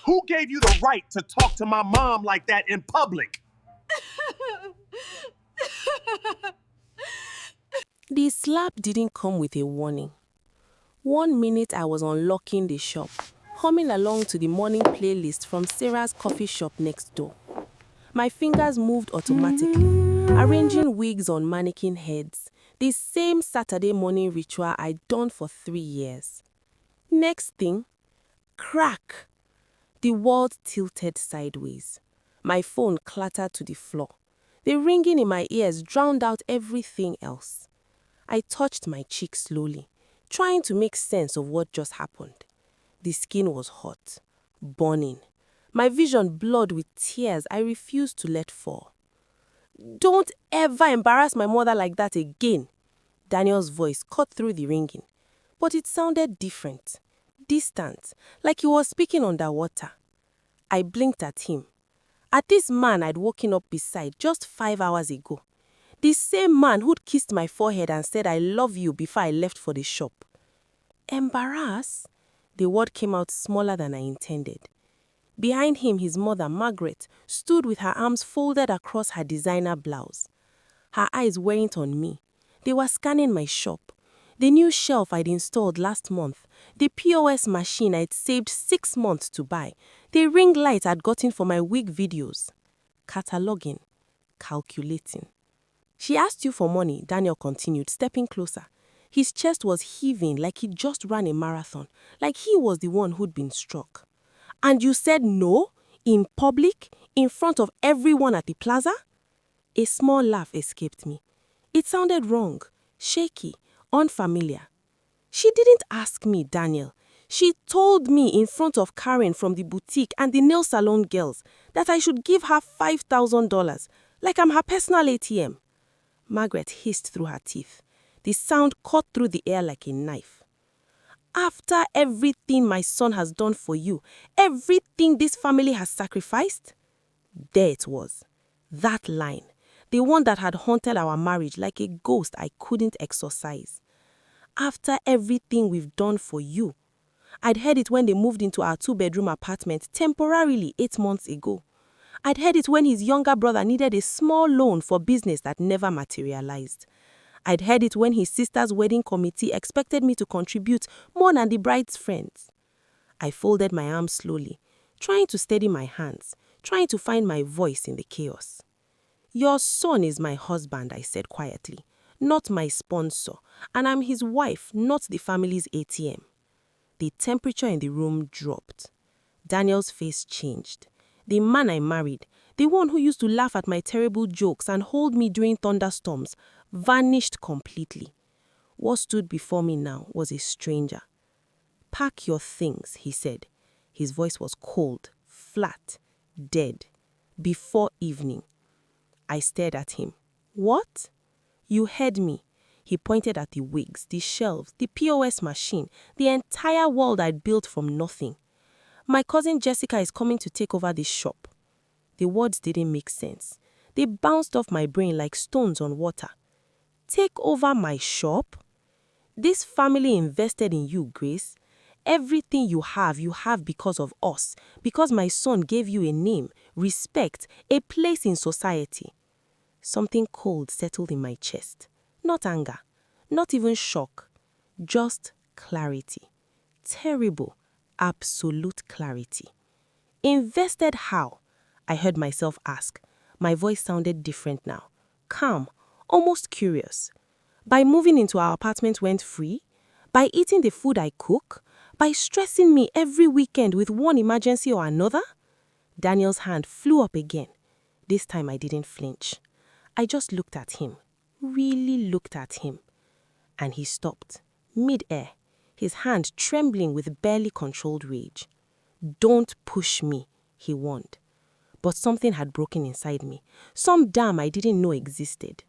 Who gave you the right to talk to my mom like that in public? The slap didn't come with a warning. 1 minute I was unlocking the shop, humming along to the morning playlist from Sarah's coffee shop next door. My fingers moved automatically, arranging wigs on mannequin heads, the same Saturday morning ritual I'd done for 3 years. Next thing, crack! The world tilted sideways. My phone clattered to the floor. The ringing in my ears drowned out everything else. I touched my cheek slowly, trying to make sense of what just happened. The skin was hot, burning. My vision blurred with tears I refused to let fall. "Don't ever embarrass my mother like that again," Daniel's voice cut through the ringing. But it sounded different, distant, like he was speaking underwater. I blinked at him. At this man I'd woken up beside just 5 hours ago. The same man who'd kissed my forehead and said "I love you" before I left for the shop. Embarrass? The word came out smaller than I intended. Behind him, his mother, Margaret, stood with her arms folded across her designer blouse. Her eyes weren't on me. They were scanning my shop. The new shelf I'd installed last month, the POS machine I'd saved 6 months to buy, the ring light I'd gotten for my wig videos. Cataloging, calculating. "She asked you for money," Daniel continued, stepping closer. His chest was heaving like he'd just ran a marathon, like he was the one who'd been struck. "And you said no? In public? In front of everyone at the plaza?" A small laugh escaped me. It sounded wrong, shaky, unfamiliar. "She didn't ask me, Daniel. She told me in front of Karen from the boutique and the nail salon girls that I should give her $5,000, like I'm her personal ATM. Margaret hissed through her teeth. The sound cut through the air like a knife. "After everything my son has done for you, everything this family has sacrificed?" There it was. That line. The one that had haunted our marriage like a ghost I couldn't exorcise. "After everything we've done for you." I'd heard it when they moved into our 2-bedroom apartment temporarily 8 months ago. I'd heard it when his younger brother needed a small loan for business that never materialized. I'd heard it when his sister's wedding committee expected me to contribute more than the bride's friends. I folded my arms slowly, trying to steady my hands, trying to find my voice in the chaos. "Your son is my husband," I said quietly, "not my sponsor, and I'm his wife, not the family's ATM." The temperature in the room dropped. Daniel's face changed. The man I married, the one who used to laugh at my terrible jokes and hold me during thunderstorms, vanished completely. What stood before me now was a stranger. "Pack your things," he said. His voice was cold, flat, dead. "Before evening." I stared at him. "What?" "You heard me." He pointed at the wigs, the shelves, the POS machine, the entire world I'd built from nothing. "My cousin Jessica is coming to take over this shop." The words didn't make sense. They bounced off my brain like stones on water. "Take over my shop?" "This family invested in you, Grace. Everything you have because of us, because my son gave you a name, respect, a place in society." Something cold settled in my chest. Not anger, not even shock, just clarity. Terrible, absolute clarity. "Invested how?" I heard myself ask. My voice sounded different now. Calm, almost curious. "By moving into our apartment rent-free? By eating the food I cook? By stressing me every weekend with one emergency or another?" Daniel's hand flew up again. This time I didn't flinch. I just looked at him, really looked at him. And he stopped, mid-air, his hand trembling with barely controlled rage. "Don't push me," he warned. But something had broken inside me, some dam I didn't know existed.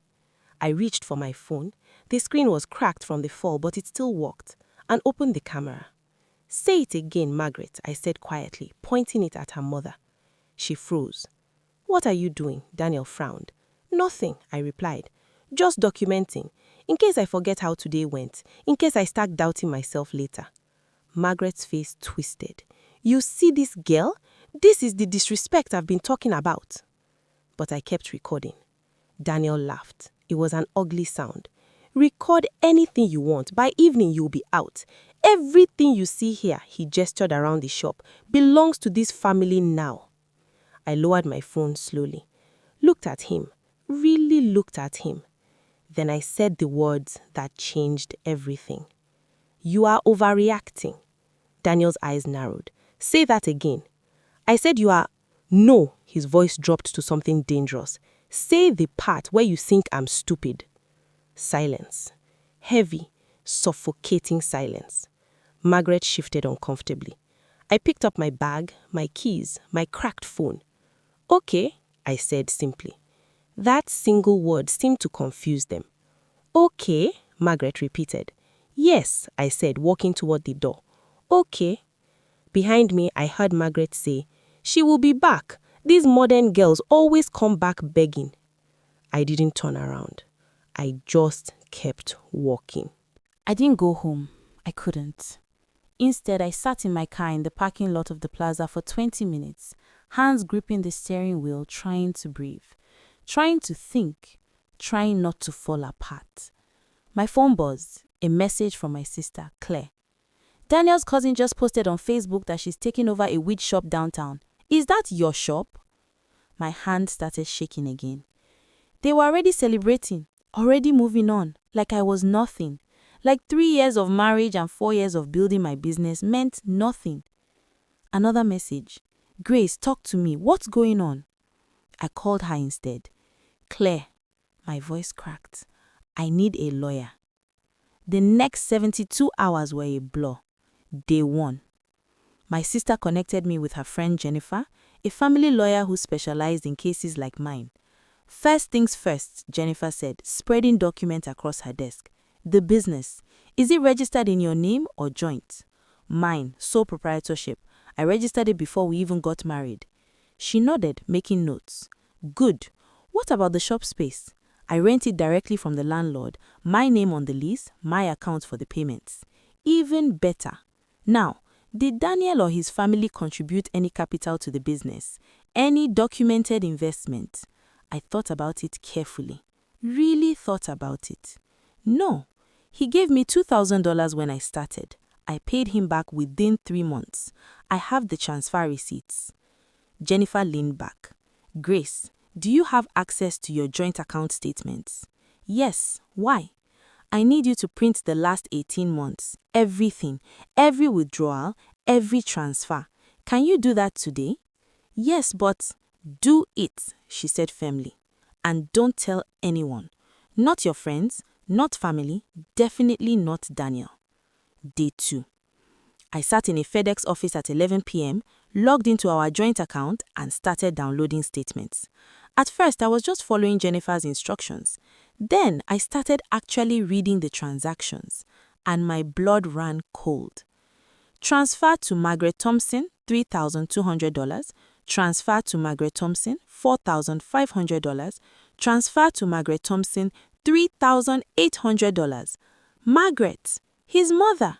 I reached for my phone. The screen was cracked from the fall, but it still worked, and opened the camera. "Say it again, Margaret," I said quietly, pointing it at her mother. She froze. "What are you doing?" Daniel frowned. "Nothing," I replied. "Just documenting, in case I forget how today went, in case I start doubting myself later." Margaret's face twisted. "You see this girl? This is the disrespect I've been talking about. But I kept recording. Daniel laughed. It was an ugly sound. Record anything you want. By evening, you'll be out. Everything you see here, he gestured around the shop, belongs to this family now. I lowered my phone slowly. Looked at him. Really looked at him. Then I said the words that changed everything. You are overreacting. Daniel's eyes narrowed. Say that again. I said you are... No, his voice dropped to something dangerous. Say the part where you think I'm stupid. Silence. Heavy, suffocating silence. Margaret shifted uncomfortably. I picked up my bag, my keys, my cracked phone. Okay, I said simply. That single word seemed to confuse them. Okay, Margaret repeated. Yes, I said, walking toward the door. Okay. Behind me, I heard Margaret say, She will be back. These modern girls always come back begging. I didn't turn around. I just kept walking. I didn't go home. I couldn't. Instead, I sat in my car in the parking lot of the plaza for 20 minutes, hands gripping the steering wheel, trying to breathe, trying to think, trying not to fall apart. My phone buzzed, a message from my sister, Claire. Daniel's cousin just posted on Facebook that she's taking over a weed shop downtown. Is that your shop? My hand started shaking again. They were already celebrating, already moving on, like I was nothing. Like 3 years of marriage and 4 years of building my business meant nothing. Another message. Grace, talk to me. What's going on? I called her instead. Claire. My voice cracked. I need a lawyer. The next 72 hours were a blur. Day 1. My sister connected me with her friend Jennifer, a family lawyer who specialized in cases like mine. First things first, Jennifer said, spreading documents across her desk. The business. Is it registered in your name or joint? Mine, sole proprietorship. I registered it before we even got married. She nodded, making notes. Good. What about the shop space? I rent it directly from the landlord, my name on the lease, my account for the payments. Even better. Now, did Daniel or his family contribute any capital to the business? Any documented investment? I thought about it carefully. Really thought about it. No. He gave me $2,000 when I started. I paid him back within 3 months. I have the transfer receipts. Jennifer leaned back. Grace, do you have access to your joint account statements? Yes. Why? I need you to print the last 18 months. Everything. Every withdrawal. Every transfer. Can you do that today? Yes, but... Do it, she said firmly. And don't tell anyone. Not your friends. Not family, definitely not Daniel. Day 2. I sat in a FedEx office at 11 p.m., logged into our joint account, and started downloading statements. At first, I was just following Jennifer's instructions. Then, I started actually reading the transactions, and my blood ran cold. Transfer to Margaret Thompson, $3,200. Transfer to Margaret Thompson, $4,500. Transfer to Margaret Thompson, $3,800. Margaret, his mother.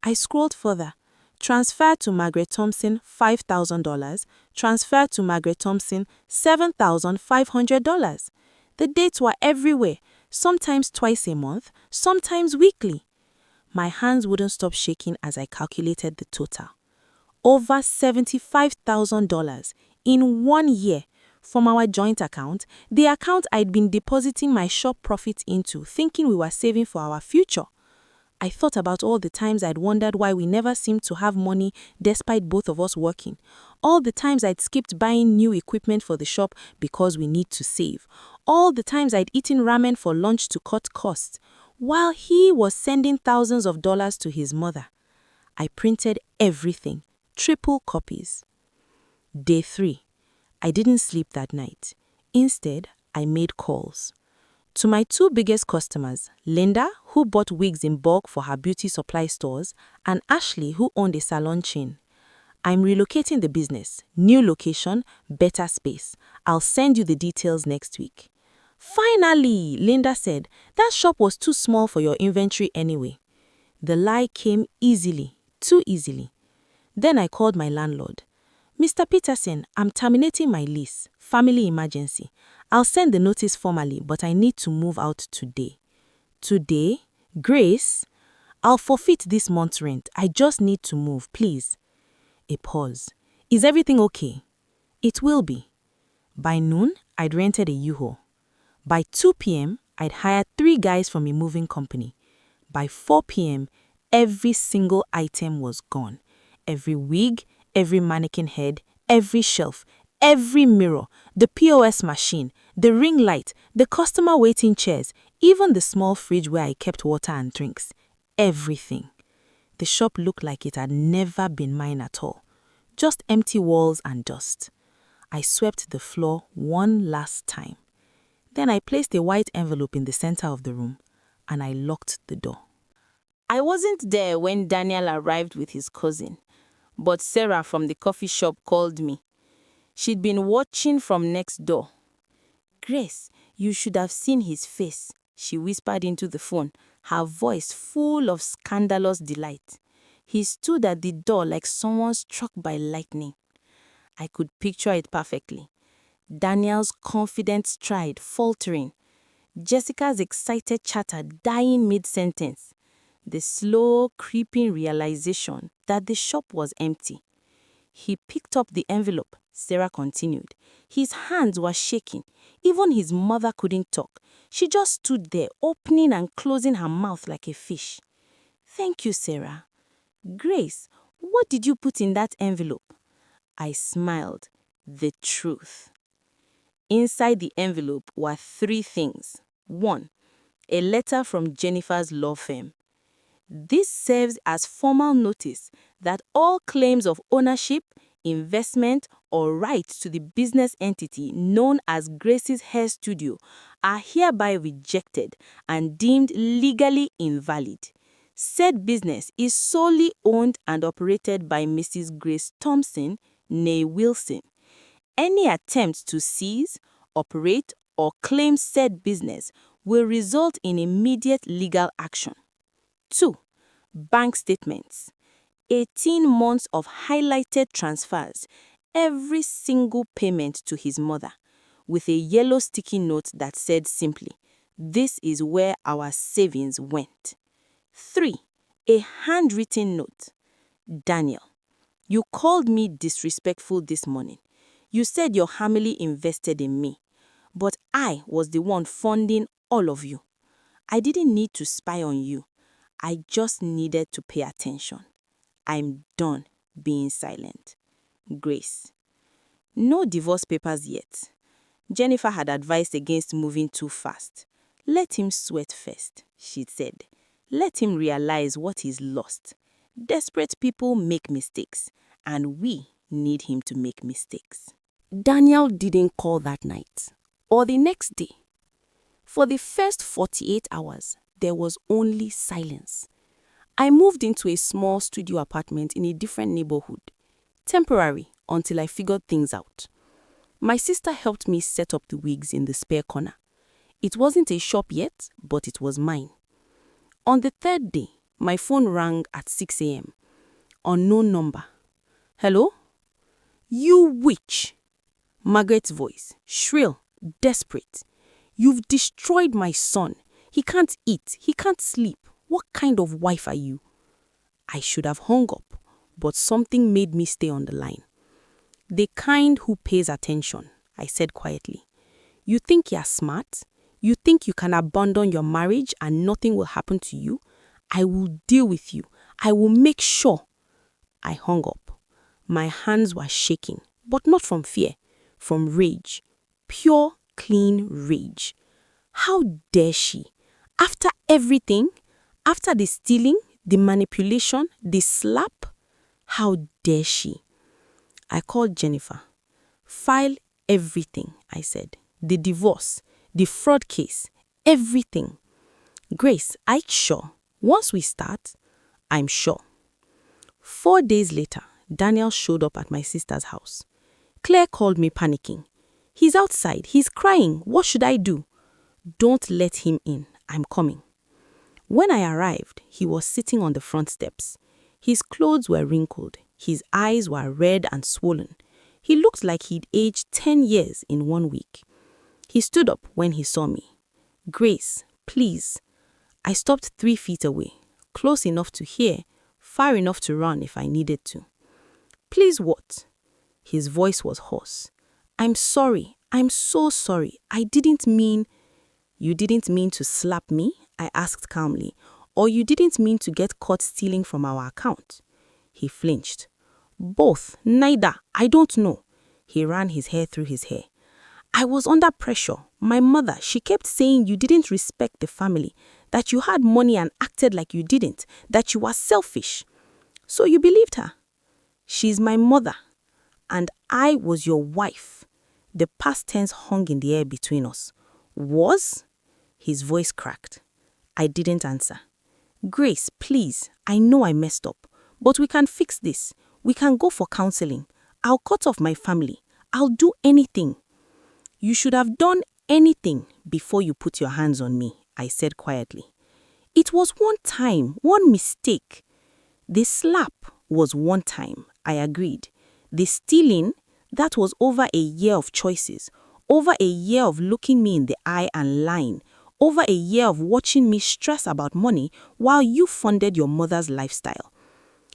I scrolled further. Transfer to Margaret Thompson, $5,000. Transfer to Margaret Thompson, $7,500. The dates were everywhere, sometimes twice a month, sometimes weekly. My hands wouldn't stop shaking as I calculated the total. Over $75,000 in 1 year. From our joint account, the account I'd been depositing my shop profits into, thinking we were saving for our future. I thought about all the times I'd wondered why we never seemed to have money despite both of us working. All the times I'd skipped buying new equipment for the shop because we need to save. All the times I'd eaten ramen for lunch to cut costs, while he was sending thousands of dollars to his mother. I printed everything, triple copies. Day 3. I didn't sleep that night. Instead, I made calls. To my 2 biggest customers, Linda, who bought wigs in bulk for her beauty supply stores, and Ashley, who owned a salon chain. I'm relocating the business. New location, better space. I'll send you the details next week. Finally, Linda said, that shop was too small for your inventory anyway. The lie came easily, too easily. Then I called my landlord. Mr. Peterson, I'm terminating my lease. Family emergency. I'll send the notice formally, but I need to move out today. Today? Grace? I'll forfeit this month's rent. I just need to move, please. A pause. Is everything okay? It will be. By noon, I'd rented a U-Haul. By 2 p.m., I'd hired 3 guys from a moving company. By 4 p.m., every single item was gone. Every wig, every mannequin head, every shelf, every mirror, the POS machine, the ring light, the customer waiting chairs, even the small fridge where I kept water and drinks. Everything. The shop looked like it had never been mine at all. Just empty walls and dust. I swept the floor one last time. Then I placed a white envelope in the center of the room and I locked the door. I wasn't there when Daniel arrived with his cousin, but Sarah from the coffee shop called me. She'd been watching from next door. Grace, you should have seen his face, she whispered into the phone, her voice full of scandalous delight. He stood at the door like someone struck by lightning. I could picture it perfectly. Daniel's confident stride faltering. Jessica's excited chatter dying mid-sentence. The slow, creeping realization that the shop was empty. He picked up the envelope, Sarah continued. His hands were shaking. Even his mother couldn't talk. She just stood there, opening and closing her mouth like a fish. Thank you, Sarah. Grace, what did you put in that envelope? I smiled. The truth. Inside the envelope were 3 things. 1. A letter from Jennifer's law firm. This serves as formal notice that all claims of ownership, investment, or rights to the business entity known as Grace's Hair Studio are hereby rejected and deemed legally invalid. Said business is solely owned and operated by Mrs. Grace Thompson, née Wilson. Any attempt to seize, operate, or claim said business will result in immediate legal action. 2. Bank statements. 18 months of highlighted transfers, every single payment to his mother, with a yellow sticky note that said simply, "This is where our savings went." 3. A handwritten note. Daniel, you called me disrespectful this morning. You said your family invested in me, but I was the one funding all of you. I didn't need to spy on you. I just needed to pay attention. I'm done being silent. Grace. No divorce papers yet. Jennifer had advised against moving too fast. Let him sweat first, she said. Let him realize what he's lost. Desperate people make mistakes, and we need him to make mistakes. Daniel didn't call that night, or the next day. For the first 48 hours, there was only silence. I moved into a small studio apartment in a different neighborhood, temporary until I figured things out. My sister helped me set up the wigs in the spare corner. It wasn't a shop yet, but it was mine. On the 3rd day, my phone rang at 6 a.m. Unknown number. Hello? You witch! Margaret's voice, shrill, desperate. You've destroyed my son. He can't eat. He can't sleep. What kind of wife are you? I should have hung up, but something made me stay on the line. The kind who pays attention, I said quietly. You think you're smart? You think you can abandon your marriage and nothing will happen to you? I will deal with you. I will make sure. I hung up. My hands were shaking, but not from fear, from rage. Pure, clean rage. How dare she? After everything, after the stealing, the manipulation, the slap, how dare she? I called Jennifer. File everything, I said. The divorce, the fraud case, everything. Grace, are you sure? Once we start, I'm sure. 4 days later, Daniel showed up at my sister's house. Claire called me panicking. He's outside. He's crying. What should I do? Don't let him in. I'm coming. When I arrived, he was sitting on the front steps. His clothes were wrinkled. His eyes were red and swollen. He looked like he'd aged 10 years in 1 week. He stood up when he saw me. "Grace, please." I stopped 3 feet away, close enough to hear, far enough to run if I needed to. "Please what?" His voice was hoarse. "I'm sorry. I'm so sorry. I didn't mean—" "You didn't mean to slap me?" I asked calmly. "Or you didn't mean to get caught stealing from our account?" He flinched. "Both. Neither. I don't know." He ran his hair through his hair. "I was under pressure. My mother, she kept saying you didn't respect the family, that you had money and acted like you didn't, that you were selfish. So you believed her. She's my mother, and I was your wife." The past tense hung in the air between us. "Was?" His voice cracked. I didn't answer. "Grace, please, I know I messed up, but we can fix this. We can go for counseling. I'll cut off my family. I'll do anything." "You should have done anything before you put your hands on me," I said quietly. "It was one time, one mistake." "The slap was one time," I agreed. "The stealing, that was over a year of choices, over a year of looking me in the eye and lying, over a year of watching me stress about money while you funded your mother's lifestyle."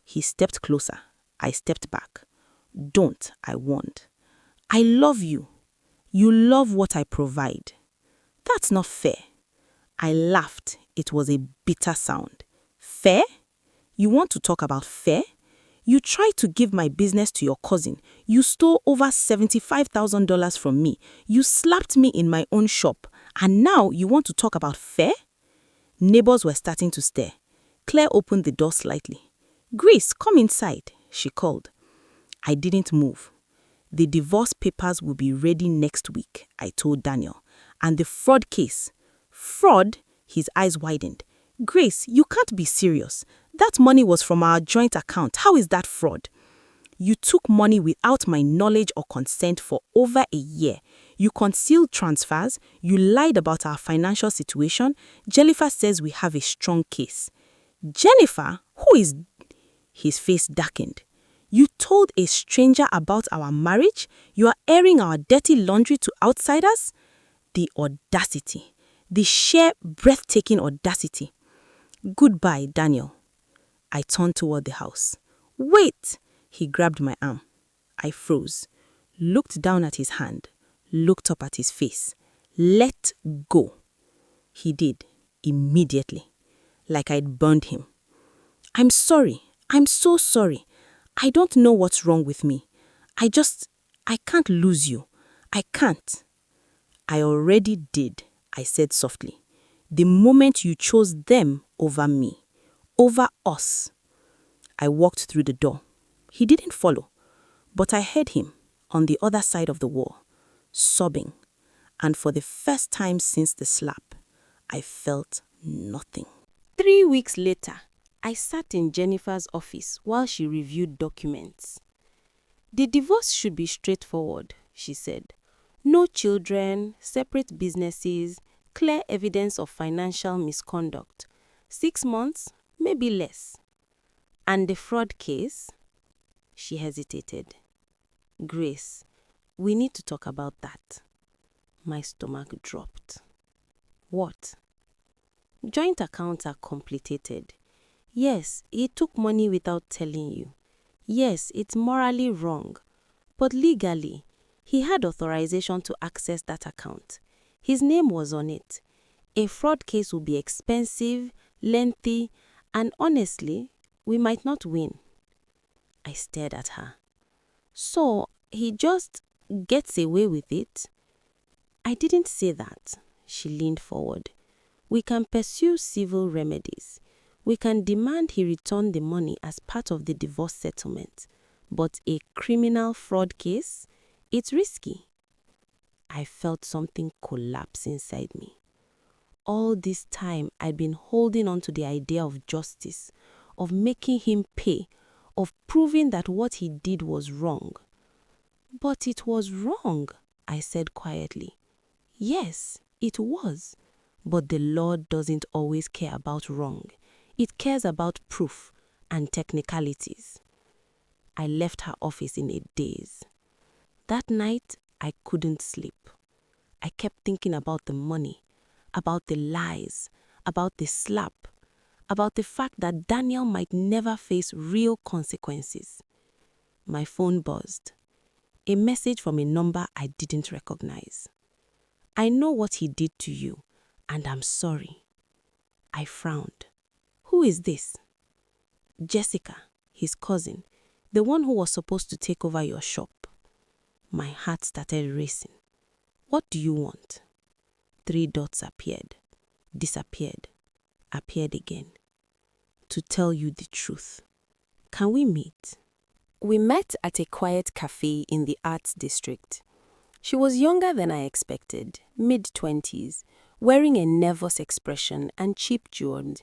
He stepped closer. I stepped back. "Don't," I warned. "I love you. You love what I provide." "That's not fair." I laughed. It was a bitter sound. "Fair? You want to talk about fair? You tried to give my business to your cousin. You stole over $75,000 from me. You slapped me in my own shop. And now you want to talk about fair?" Neighbors were starting to stare. Claire opened the door slightly. "Grace, come inside," she called. I didn't move. "The divorce papers will be ready next week," I told Daniel. "And the fraud case." "Fraud?" His eyes widened. "Grace, you can't be serious. That money was from our joint account. How is that fraud?" "You took money without my knowledge or consent for over a year. You concealed transfers. You lied about our financial situation. Jennifer says we have a strong case." "Jennifer? Who is—" His face darkened. "You told a stranger about our marriage? You are airing our dirty laundry to outsiders?" The audacity. The sheer breathtaking audacity. "Goodbye, Daniel." I turned toward the house. "Wait!" He grabbed my arm. I froze, looked down at his hand, looked up at his face. "Let go." He did, immediately, like I'd burned him. "I'm sorry. I'm so sorry. I don't know what's wrong with me. I can't lose you. I can't." "I already did," I said softly. "The moment you chose them over me, over us." I walked through the door. He didn't follow, but I heard him on the other side of the wall, sobbing. And for the first time since the slap, I felt nothing. 3 weeks later, I sat in Jennifer's office while she reviewed documents. "The divorce should be straightforward," she said. "No children, separate businesses, clear evidence of financial misconduct. 6 months, maybe less." "And the fraud case?" She hesitated. "Grace, we need to talk about that." My stomach dropped. "What?" "Joint accounts are complicated. Yes, he took money without telling you. Yes, it's morally wrong. But legally, he had authorization to access that account. His name was on it. A fraud case would be expensive, lengthy, and honestly, we might not win." I stared at her. "So, he just gets away with it?" "I didn't say that." She leaned forward. "We can pursue civil remedies. We can demand he return the money as part of the divorce settlement. But a criminal fraud case? It's risky." I felt something collapse inside me. All this time, I'd been holding on to the idea of justice, of making him pay, of proving that what he did was wrong. "But it was wrong," I said quietly. "Yes, it was. But the law doesn't always care about wrong. It cares about proof and technicalities." I left her office in a daze. That night, I couldn't sleep. I kept thinking about the money, about the lies, about the slap, about the fact that Daniel might never face real consequences. My phone buzzed. A message from a number I didn't recognize. I know what he did to you, and I'm sorry. I frowned. Who is this? Jessica, his cousin, the one who was supposed to take over your shop. My heart started racing. What do you want? 3 dots appeared, disappeared, appeared again. To tell you the truth. Can we meet? We met at a quiet cafe in the arts district. She was younger than I expected, mid-20s, wearing a nervous expression and cheap jewelry.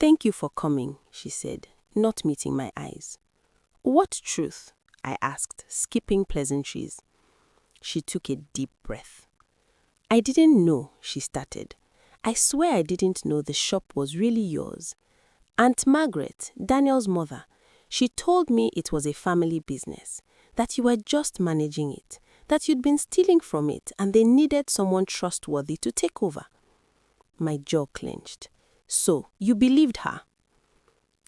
Thank you for coming, she said, not meeting my eyes. What truth? I asked, skipping pleasantries. She took a deep breath. I didn't know, she started. I swear I didn't know the shop was really yours. Aunt Margaret, Daniel's mother, she told me it was a family business, that you were just managing it, that you'd been stealing from it and they needed someone trustworthy to take over. My jaw clenched. So, you believed her?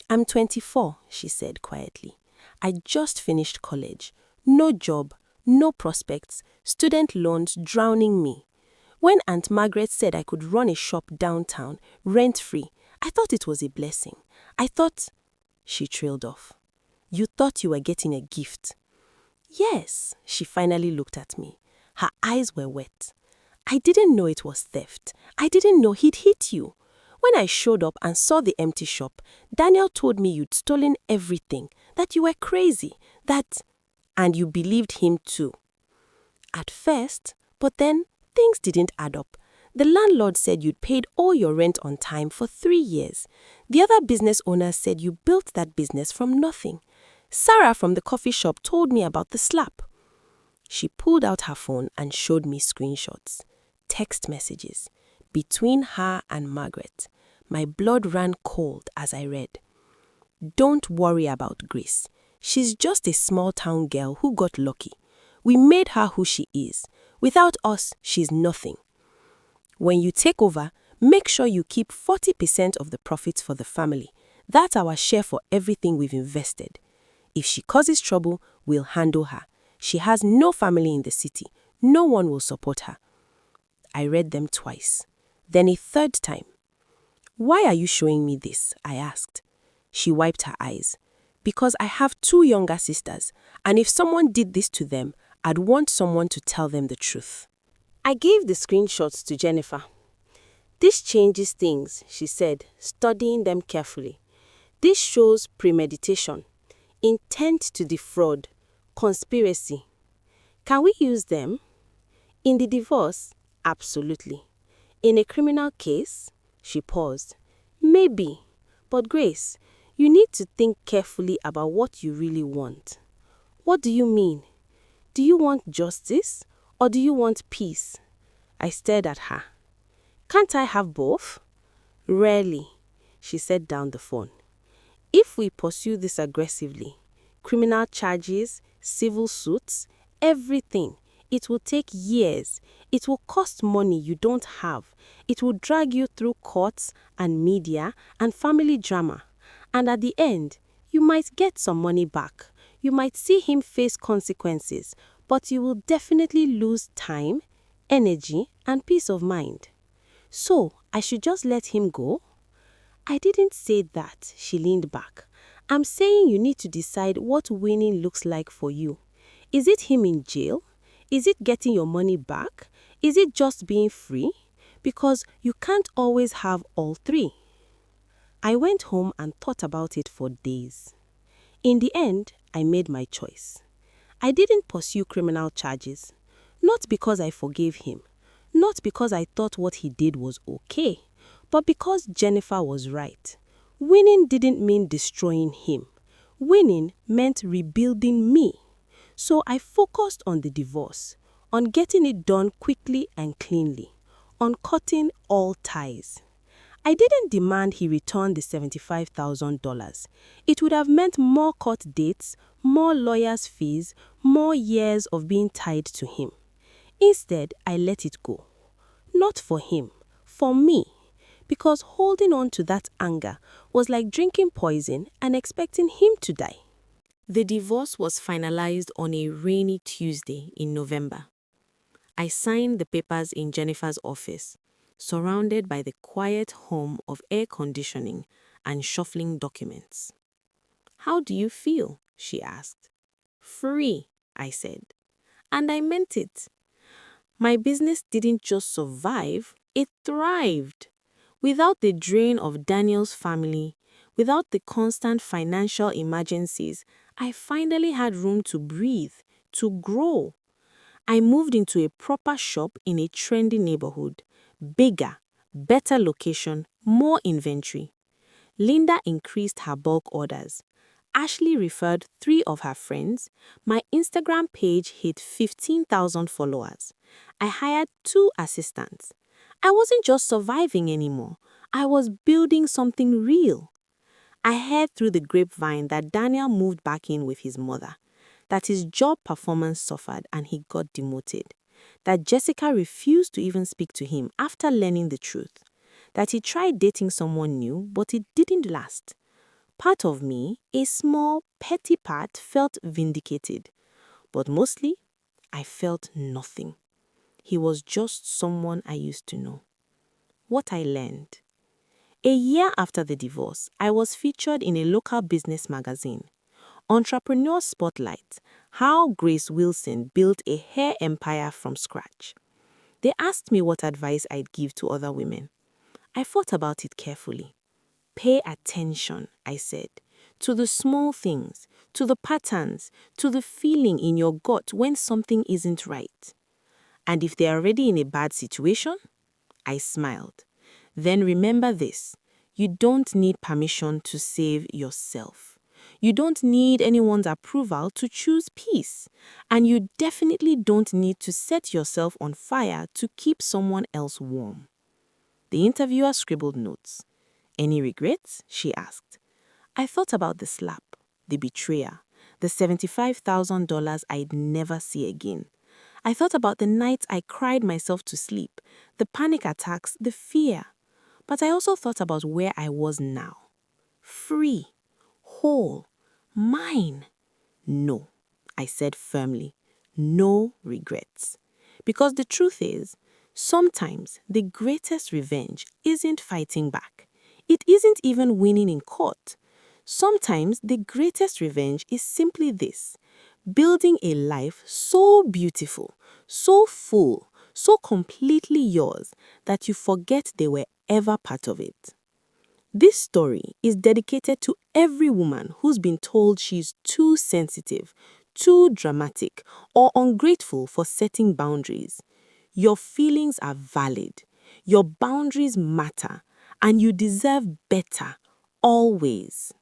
I'm 24, she said quietly. I just finished college. No job, no prospects, student loans drowning me. When Aunt Margaret said I could run a shop downtown, rent-free, I thought it was a blessing. I thought... She trailed off. You thought you were getting a gift. Yes, she finally looked at me. Her eyes were wet. I didn't know it was theft. I didn't know he'd hit you. When I showed up and saw the empty shop, Daniel told me you'd stolen everything, that you were crazy, that... And you believed him too. At first, but then things didn't add up. The landlord said you'd paid all your rent on time for 3 years. The other business owners said you built that business from nothing. Sarah from the coffee shop told me about the slap. She pulled out her phone and showed me screenshots, text messages, between her and Margaret. My blood ran cold as I read. Don't worry about Grace. She's just a small-town girl who got lucky. We made her who she is. Without us, she's nothing. When you take over, make sure you keep 40% of the profits for the family. That's our share for everything we've invested. If she causes trouble, we'll handle her. She has no family in the city. No one will support her. I read them twice. Then a third time. Why are you showing me this? I asked. She wiped her eyes. Because I have 2 younger sisters, and if someone did this to them, I'd want someone to tell them the truth. I gave the screenshots to Jennifer. This changes things, she said, studying them carefully. This shows premeditation, intent to defraud, conspiracy. Can we use them? In the divorce, absolutely. In a criminal case, she paused. Maybe, but Grace, you need to think carefully about what you really want. What do you mean? Do you want justice or do you want peace? I stared at her. Can't I have both? Rarely, she set down the phone. If we pursue this aggressively, criminal charges, civil suits, everything, it will take years. It will cost money you don't have. It will drag you through courts and media and family drama. And at the end, you might get some money back. You might see him face consequences, but you will definitely lose time, energy, and peace of mind. So, I should just let him go? I didn't say that, she leaned back. I'm saying you need to decide what winning looks like for you. Is it him in jail? Is it getting your money back? Is it just being free? Because you can't always have all 3. I went home and thought about it for days. In the end, I made my choice. I didn't pursue criminal charges. Not because I forgave him. Not because I thought what he did was okay. But because Jennifer was right. Winning didn't mean destroying him. Winning meant rebuilding me. So I focused on the divorce, on getting it done quickly and cleanly, on cutting all ties. I didn't demand he return the $75,000. It would have meant more court dates, more lawyers' fees, more years of being tied to him. Instead, I let it go. Not for him, for me. Because holding on to that anger was like drinking poison and expecting him to die. The divorce was finalized on a rainy Tuesday in November. I signed the papers in Jennifer's office, surrounded by the quiet hum of air conditioning and shuffling documents. "How do you feel?" she asked. "Free," I said. And I meant it. My business didn't just survive, it thrived. Without the drain of Daniel's family, without the constant financial emergencies, I finally had room to breathe, to grow. I moved into a proper shop in a trendy neighborhood. Bigger, better location, more inventory. Linda increased her bulk orders. Ashley referred 3 of her friends. My Instagram page hit 15,000 followers. I hired 2 assistants. I wasn't just surviving anymore. I was building something real. I heard through the grapevine that Daniel moved back in with his mother, that his job performance suffered and he got demoted, that Jessica refused to even speak to him after learning the truth, that he tried dating someone new but it didn't last. Part of me, a small, petty part, felt vindicated. But mostly, I felt nothing. He was just someone I used to know. What I learned. A year after the divorce, I was featured in a local business magazine. Entrepreneur Spotlight, how Grace Wilson built a hair empire from scratch. They asked me what advice I'd give to other women. I thought about it carefully. Pay attention, I said, to the small things, to the patterns, to the feeling in your gut when something isn't right. And if they're already in a bad situation, I smiled. Then remember this, you don't need permission to save yourself. You don't need anyone's approval to choose peace. And you definitely don't need to set yourself on fire to keep someone else warm. The interviewer scribbled notes. "Any regrets?" she asked. I thought about the slap, the betrayal, the $75,000 I'd never see again. I thought about the nights I cried myself to sleep, the panic attacks, the fear. But I also thought about where I was now. Free, whole, mine. No, I said firmly. No regrets. Because the truth is, sometimes the greatest revenge isn't fighting back. It isn't even winning in court. Sometimes the greatest revenge is simply this: building a life so beautiful, so full, so completely yours that you forget they were ever part of it. This story is dedicated to every woman who's been told she's too sensitive, too dramatic, or ungrateful for setting boundaries. Your feelings are valid, your boundaries matter, and you deserve better, always.